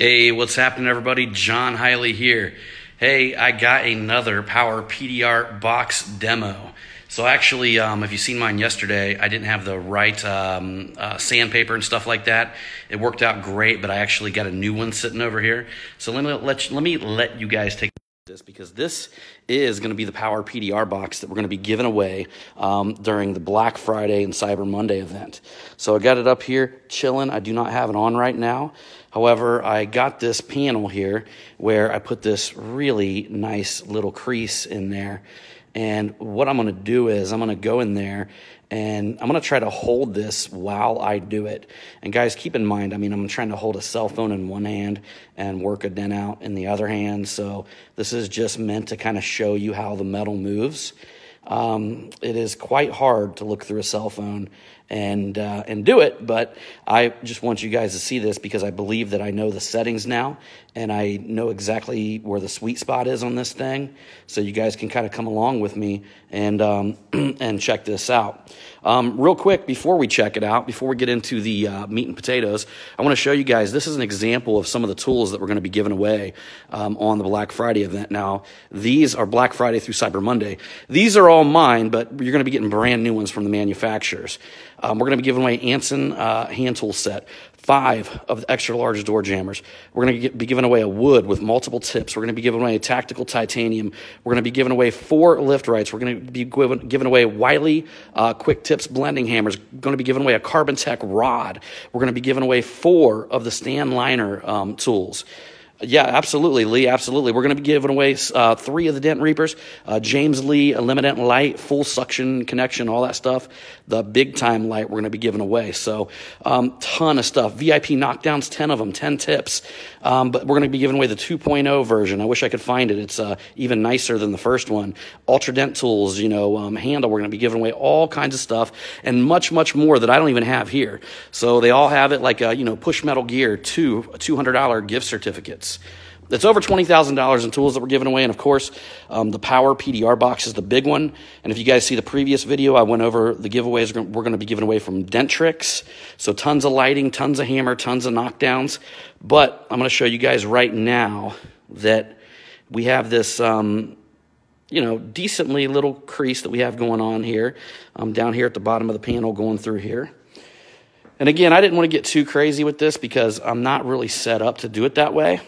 Hey, what's happening, everybody? John Hiley here. Hey, I got another Power PDR box demo. So actually, if you've seen mine yesterday, I didn't have the right sandpaper and stuff like that. It worked out great, but I actually got a new one sitting over here. So let me let you guys take this, because this is going to be the Power PDR box that we're going to be giving away during the Black Friday and Cyber Monday event. So I got it up here chilling. I do not have it on right now. However, I got this panel here where I put this really nice little crease in there. And what I'm going to do is I'm going to go in there and I'm going to try to hold this while I do it. And guys, keep in mind, I'm trying to hold a cell phone in one hand and work a dent out in the other hand. So this is just meant to kind of show you how the metal moves. It is quite hard to look through a cell phone and do it, but I just want you guys to see this because I believe that I know the settings now and I know exactly where the sweet spot is on this thing, so you guys can kind of come along with me and and check this out. Real quick, before we check it out, before we get into the meat and potatoes, I want to show you guys, this is an example of some of the tools that we're going to be giving away on the Black Friday event. Now, these are Black Friday through Cyber Monday. These are all mine, but you're going to be getting brand new ones from the manufacturers. We're going to be giving away Anson hand tool set, 5 of the extra large door jammers. We're going to be giving away a wood with multiple tips. We're going to be giving away a tactical titanium. We're going to be giving away 4 lift rights. We're going to be giving away Wiley quick tips blending hammers. We're going to be giving away a Carbon Tech rod. We're going to be giving away 4 of the Stan Liner tools. Yeah, absolutely, Lee, absolutely. We're going to be giving away 3 of the Dent Reapers, James Lee, Eliminant light, full suction connection, all that stuff. The big time light we're going to be giving away. So, ton of stuff. VIP knockdowns, 10 of them, 10 tips. But we're going to be giving away the 2.0 version. I wish I could find it. It's even nicer than the first one. Ultra Dent tools, handle. We're going to be giving away all kinds of stuff and much, much more that I don't even have here. So they all have it like, Push Metal Gear, $200 gift certificates. It's over $20,000 in tools that we're giving away, and of course, the Power PDR box is the big one. And if you guys see the previous video, I went over the giveaways we're going to be giving away from Dent Tricks. So tons of lighting, tons of hammer, tons of knockdowns. But I'm going to show you guys right now that we have this, decently little crease that we have going on here, down here at the bottom of the panel going through here. And again, I didn't want to get too crazy with this because I'm not really set up to do it that way.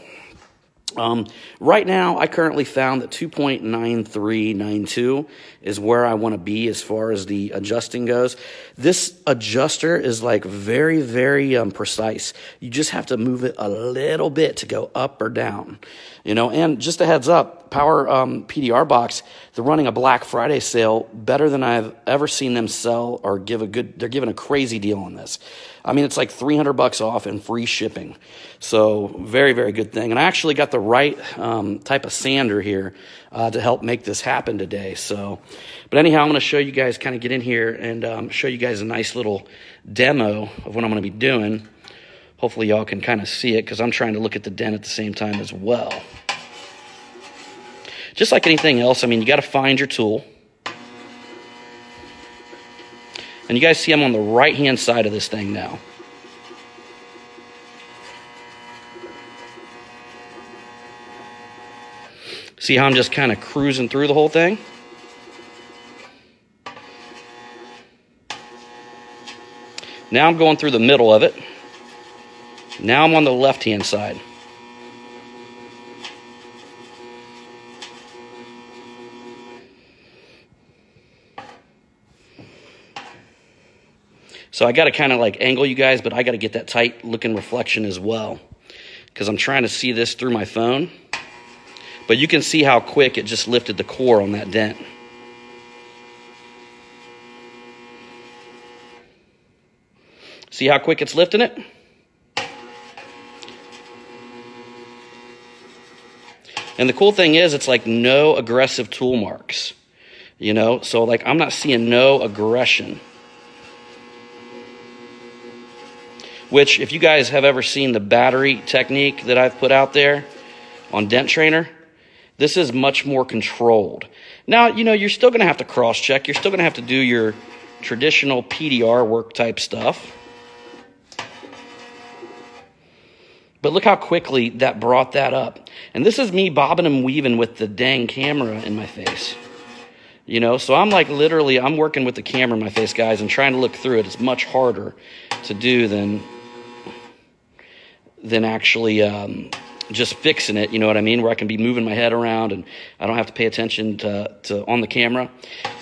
Right now, I currently found that 2.9392 is where I want to be as far as the adjusting goes. This adjuster is like very, very precise. You just have to move it a little bit to go up or down. And just a heads up, Power PDR box, they're running a Black Friday sale better than I've ever seen them sell or they're giving a crazy deal on this. It's like $300 off and free shipping. So very, very good thing. And I actually got the right type of sander here to help make this happen today. But anyhow, I'm going to show you guys, kind of get in here and show you guys a nice little demo of what I'm going to be doing. Hopefully y'all can kind of see it because I'm trying to look at the dent at the same time as well. Just like anything else, you got to find your tool. And you guys see I'm on the right-hand side of this thing now. See how I'm just kind of cruising through the whole thing? Now I'm going through the middle of it. Now I'm on the left-hand side. So I got to kind of like angle you guys, but I got to get that tight looking reflection as well because I'm trying to see this through my phone. But you can see how quick it just lifted the core on that dent. See how quick it's lifting it? And the cool thing is it's like no aggressive tool marks, so like I'm not seeing no aggression. Which, if you guys have ever seen the battery technique that I've put out there on Dent Trainer, this is much more controlled. Now, you're still going to have to cross-check. You're still going to have to do your traditional PDR work type stuff. But look how quickly that brought that up. And this is me bobbing and weaving with the dang camera in my face. You know, so I'm like literally, I'm working with the camera in my face, guys, and trying to look through it. It's much harder to do than actually just fixing it, you know what I mean, where I can be moving my head around and I don't have to pay attention to on the camera.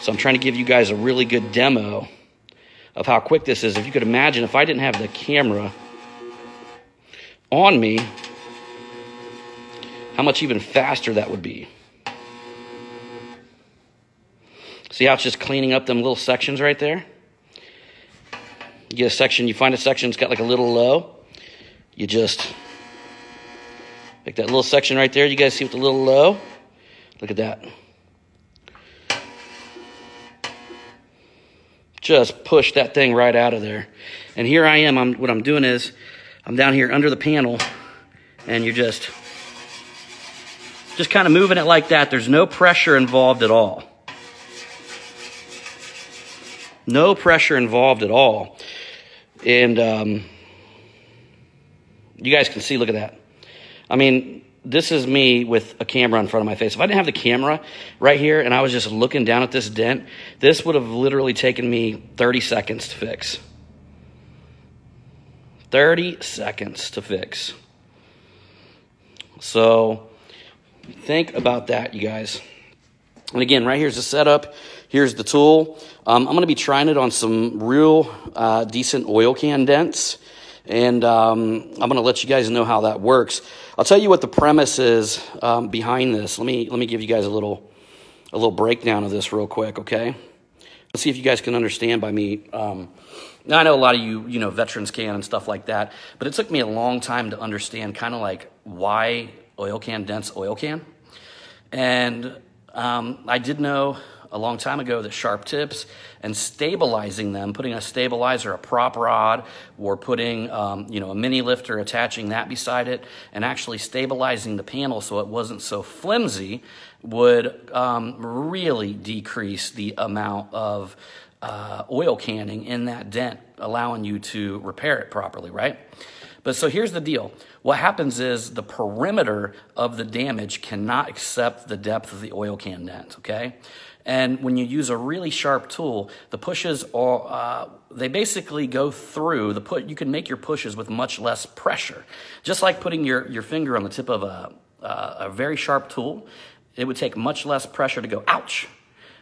So I'm trying to give you guys a really good demo of how quick this is. If you could imagine, if I didn't have the camera on me, how much even faster that would be. See how it's just cleaning up them little sections right there? You get a section, you find a section that's got like a little low. You just pick that little section right there. You guys see with the little low? Look at that. Just push that thing right out of there. And here I am. What I'm doing is I'm down here under the panel, and you're just kind of moving it like that. There's no pressure involved at all. No pressure involved at all. And you guys can see, look at that. I mean, this is me with a camera in front of my face. If I didn't have the camera right here and I was just looking down at this dent, this would have literally taken me 30 seconds to fix. 30 seconds to fix. So think about that, you guys. And again, right here's the setup. Here's the tool. I'm going to be trying it on some real decent oil can dents. And I'm going to let you guys know how that works. I'll tell you what the premise is behind this. Let me give you guys a little breakdown of this real quick, okay? Let's see if you guys can understand by me. Now, I know a lot of you know, veterans can and stuff like that, but it took me a long time to understand kind of like why oil can dents oil can. And I did know a long time ago that sharp tips and stabilizing them, putting a stabilizer, a prop rod, or putting you know, a mini lifter, attaching that beside it, and actually stabilizing the panel so it wasn't so flimsy would really decrease the amount of oil canning in that dent, allowing you to repair it properly, right? But so here's the deal. What happens is the perimeter of the damage cannot accept the depth of the oil can dent, okay? And when you use a really sharp tool, the pushes are, they basically go through, you can make your pushes with much less pressure. Just like putting your finger on the tip of a very sharp tool, it would take much less pressure to go, ouch.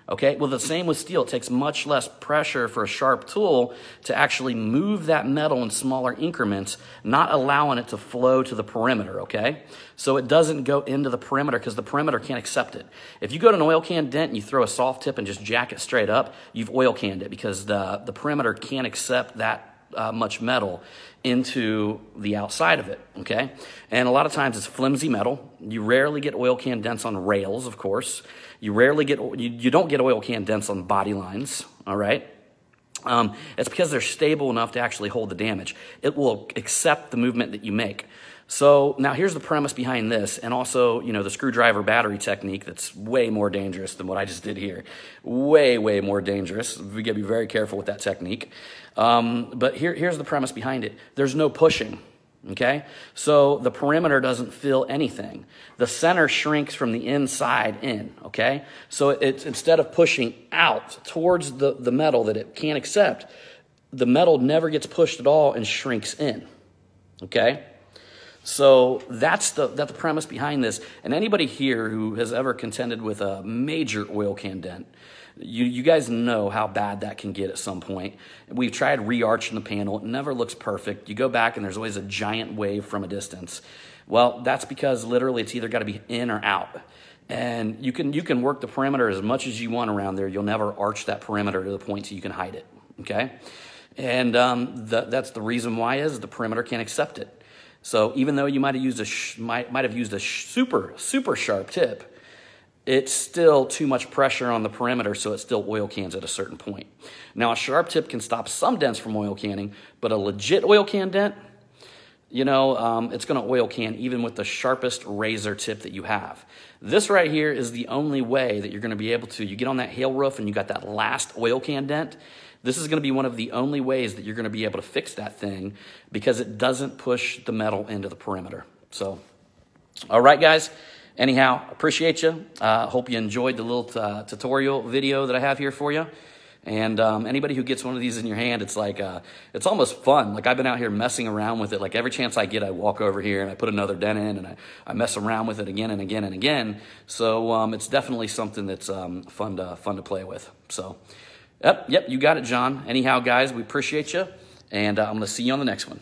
Okay, well, the same with steel. It takes much less pressure for a sharp tool to actually move that metal in smaller increments, not allowing it to flow to the perimeter, okay? So it doesn't go into the perimeter because the perimeter can't accept it. If you go to an oil can dent and you throw a soft tip and just jack it straight up, you've oil canned it because the perimeter can't accept that much metal into the outside of it, okay? And a lot of times it's flimsy metal. You rarely get oil can dents on rails, of course. You rarely get, you don't get oil can dents on body lines, all right? It's because they're stable enough to actually hold the damage. It will accept the movement that you make. So now here's the premise behind this, and also, you know, the screwdriver battery technique that's way more dangerous than what I just did here. Way, way more dangerous. We gotta be very careful with that technique. But here's the premise behind it. There's no pushing, okay? So the perimeter doesn't feel anything. The center shrinks from the inside in, okay? So it's instead of pushing out towards the metal that it can't accept, the metal never gets pushed at all and shrinks in, okay? So that's the premise behind this. And anybody here who has ever contended with a major oil can dent, you guys know how bad that can get at some point. We've tried re-arching the panel. It never looks perfect. You go back and there's always a giant wave from a distance. Well, that's because literally it's either got to be in or out. And you can work the perimeter as much as you want around there. You'll never arch that perimeter to the point so you can hide it, okay? And that's the reason why is the perimeter can't accept it. So even though you might have used a super sharp tip, it's still too much pressure on the perimeter, so it still oil cans at a certain point. Now, a sharp tip can stop some dents from oil canning, but a legit oil can dent, you know, it's going to oil can even with the sharpest razor tip that you have. This right here is the only way that you're going to be able to, you get on that hail roof and you got that last oil can dent, this is going to be one of the only ways that you're going to be able to fix that thing, because it doesn't push the metal into the perimeter. So, all right, guys. Anyhow, appreciate you. Hope you enjoyed the little tutorial video that I have here for you. And anybody who gets one of these in your hand, it's like, it's almost fun. Like, I've been out here messing around with it. Like, every chance I get, I walk over here and I put another dent in, and I mess around with it again and again and again. So it's definitely something that's fun to play with. So, yep, you got it, John. Anyhow, guys, we appreciate you. And I'm going to see you on the next one.